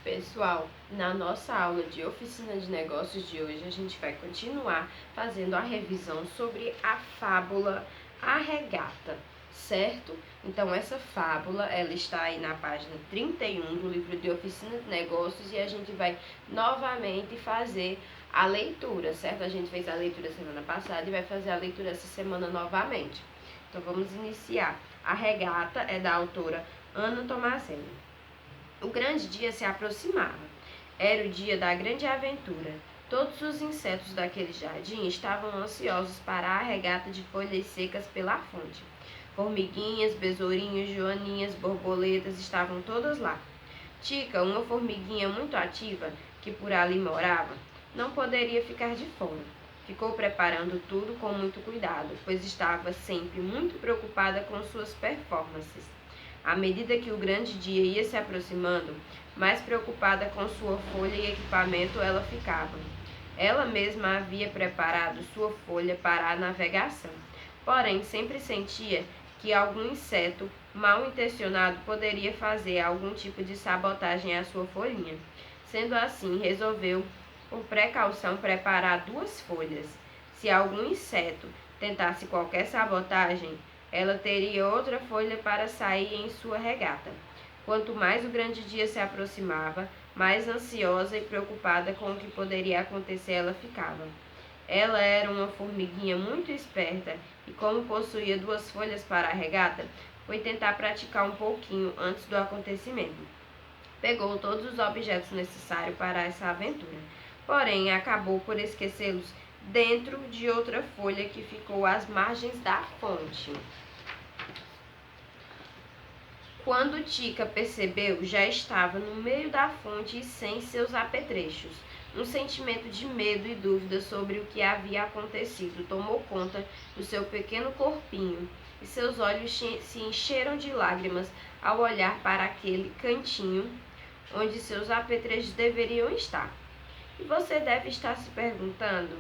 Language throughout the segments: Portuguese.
Pessoal, na nossa aula de oficina de negócios de hoje, a gente vai continuar fazendo a revisão sobre a fábula A Regata, certo? Então, essa fábula, ela está aí na página 31 do livro de oficina de negócios e a gente vai novamente fazer a leitura, certo? A gente fez a leitura semana passada e vai fazer a leitura essa semana novamente. Então, vamos iniciar. A Regata é da autora Ana Tomazelli. O grande dia se aproximava. Era o dia da grande aventura. Todos os insetos daquele jardim estavam ansiosos para a regata de folhas secas pela fonte. Formiguinhas, besourinhos, joaninhas, borboletas estavam todas lá. Tica, uma formiguinha muito ativa, que por ali morava, não poderia ficar de fora. Ficou preparando tudo com muito cuidado, pois estava sempre muito preocupada com suas performances. À medida que o grande dia ia se aproximando, mais preocupada com sua folha e equipamento ela ficava. Ela mesma havia preparado sua folha para a navegação, porém sempre sentia que algum inseto mal intencionado poderia fazer algum tipo de sabotagem à sua folhinha. Sendo assim, resolveu, por precaução, preparar duas folhas. Se algum inseto tentasse qualquer sabotagem, ela teria outra folha para sair em sua regata. Quanto mais o grande dia se aproximava, mais ansiosa e preocupada com o que poderia acontecer ela ficava. Ela era uma formiguinha muito esperta e, como possuía duas folhas para a regata, foi tentar praticar um pouquinho antes do acontecimento. Pegou todos os objetos necessários para essa aventura, porém acabou por esquecê-los dentro de outra folha que ficou às margens da fonte. Quando Tica percebeu, já estava no meio da fonte e sem seus apetrechos. Um sentimento de medo e dúvida sobre o que havia acontecido tomou conta do seu pequeno corpinho, e seus olhos se encheram de lágrimas ao olhar para aquele cantinho onde seus apetrechos deveriam estar. E você deve estar se perguntando,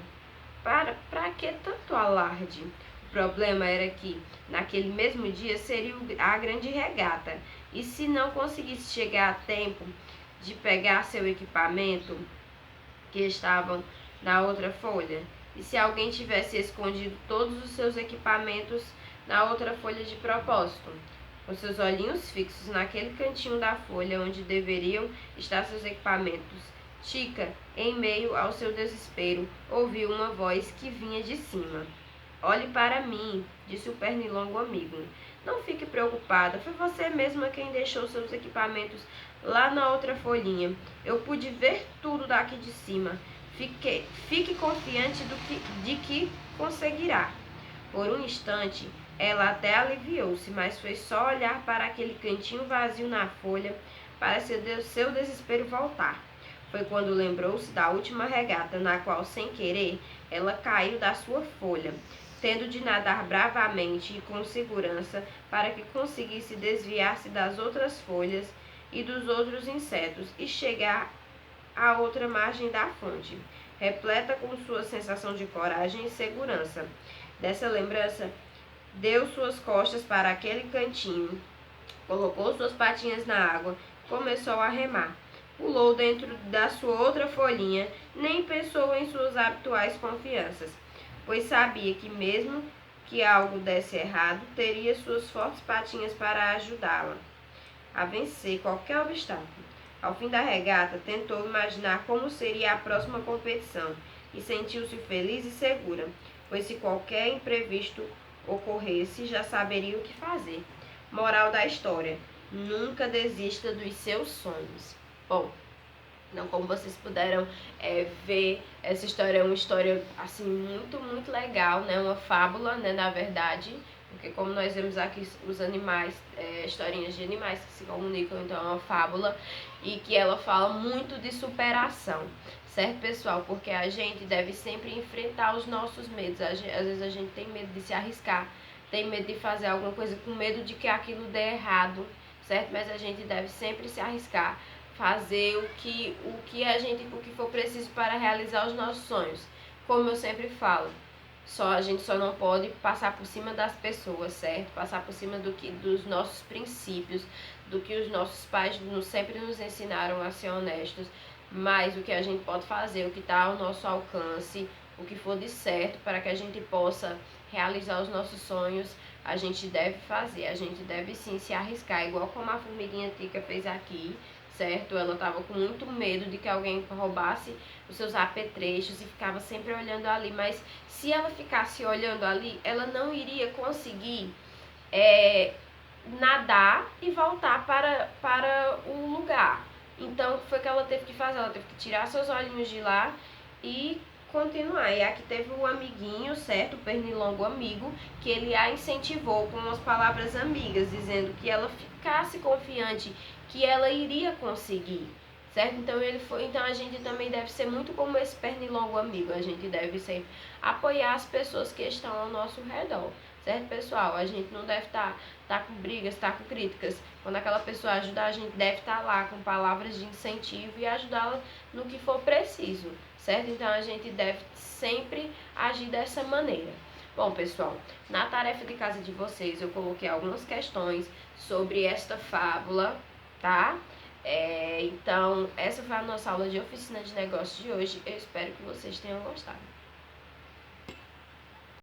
para que tanto alarde? O problema era que, naquele mesmo dia, seria a grande regata, e se não conseguisse chegar a tempo de pegar seu equipamento, que estavam na outra folha, e se alguém tivesse escondido todos os seus equipamentos na outra folha de propósito, com seus olhinhos fixos naquele cantinho da folha onde deveriam estar seus equipamentos, Tica, em meio ao seu desespero, ouviu uma voz que vinha de cima. Olhe para mim, disse o pernilongo amigo. Não fique preocupada, foi você mesma quem deixou seus equipamentos lá na outra folhinha. Eu pude ver tudo daqui de cima. Fique confiante de que conseguirá. Por um instante, ela até aliviou-se, mas foi só olhar para aquele cantinho vazio na folha para seu desespero voltar. Foi quando lembrou-se da última regata, na qual, sem querer, ela caiu da sua folha, tendo de nadar bravamente e com segurança para que conseguisse desviar-se das outras folhas e dos outros insetos e chegar à outra margem da fonte, repleta com sua sensação de coragem e segurança. Dessa lembrança, deu suas costas para aquele cantinho, colocou suas patinhas na água e começou a remar. Pulou dentro da sua outra folhinha, nem pensou em suas habituais confianças, pois sabia que mesmo que algo desse errado, teria suas fortes patinhas para ajudá-la a vencer qualquer obstáculo. Ao fim da regata, tentou imaginar como seria a próxima competição e sentiu-se feliz e segura, pois se qualquer imprevisto ocorresse, já saberia o que fazer. Moral da história: nunca desista dos seus sonhos. Bom, não, como vocês puderam ver, essa história é uma história assim muito legal, né? Uma fábula, né, na verdade, porque como nós vemos aqui os animais, historinhas de animais que se comunicam, então é uma fábula e que ela fala muito de superação, certo, pessoal? Porque a gente deve sempre enfrentar os nossos medos. Às vezes a gente tem medo de se arriscar, tem medo de fazer alguma coisa com medo de que aquilo dê errado, certo? Mas a gente deve sempre se arriscar, fazer o que for preciso para realizar os nossos sonhos. Como eu sempre falo, a gente só não pode passar por cima das pessoas, certo? Passar por cima dos nossos princípios, do que os nossos pais sempre nos ensinaram a ser honestos, mas o que a gente pode fazer, o que está ao nosso alcance, o que for de certo para que a gente possa realizar os nossos sonhos, a gente deve fazer, a gente deve sim se arriscar, igual como a formiguinha Tica fez aqui, certo? Ela estava com muito medo de que alguém roubasse os seus apetrechos e ficava sempre olhando ali, mas se ela ficasse olhando ali, ela não iria conseguir nadar e voltar para o lugar. Então, o que foi que ela teve que fazer? Ela teve que tirar seus olhinhos de lá e continuar. E aqui teve o amiguinho, certo? O pernilongo amigo, que ele a incentivou com as palavras amigas, dizendo que ela ficasse confiante que ela iria conseguir, certo? Então a gente também deve ser muito como esse pernilongo amigo. A gente deve sempre apoiar as pessoas que estão ao nosso redor, certo, pessoal? A gente não deve estar com brigas, estar com críticas. Quando aquela pessoa ajudar, a gente deve estar lá com palavras de incentivo e ajudá-la no que for preciso, certo? Então a gente deve sempre agir dessa maneira. Bom, pessoal, na tarefa de casa de vocês eu coloquei algumas questões sobre esta fábula, tá? Então, essa foi a nossa aula de oficina de negócios de hoje. Eu espero que vocês tenham gostado.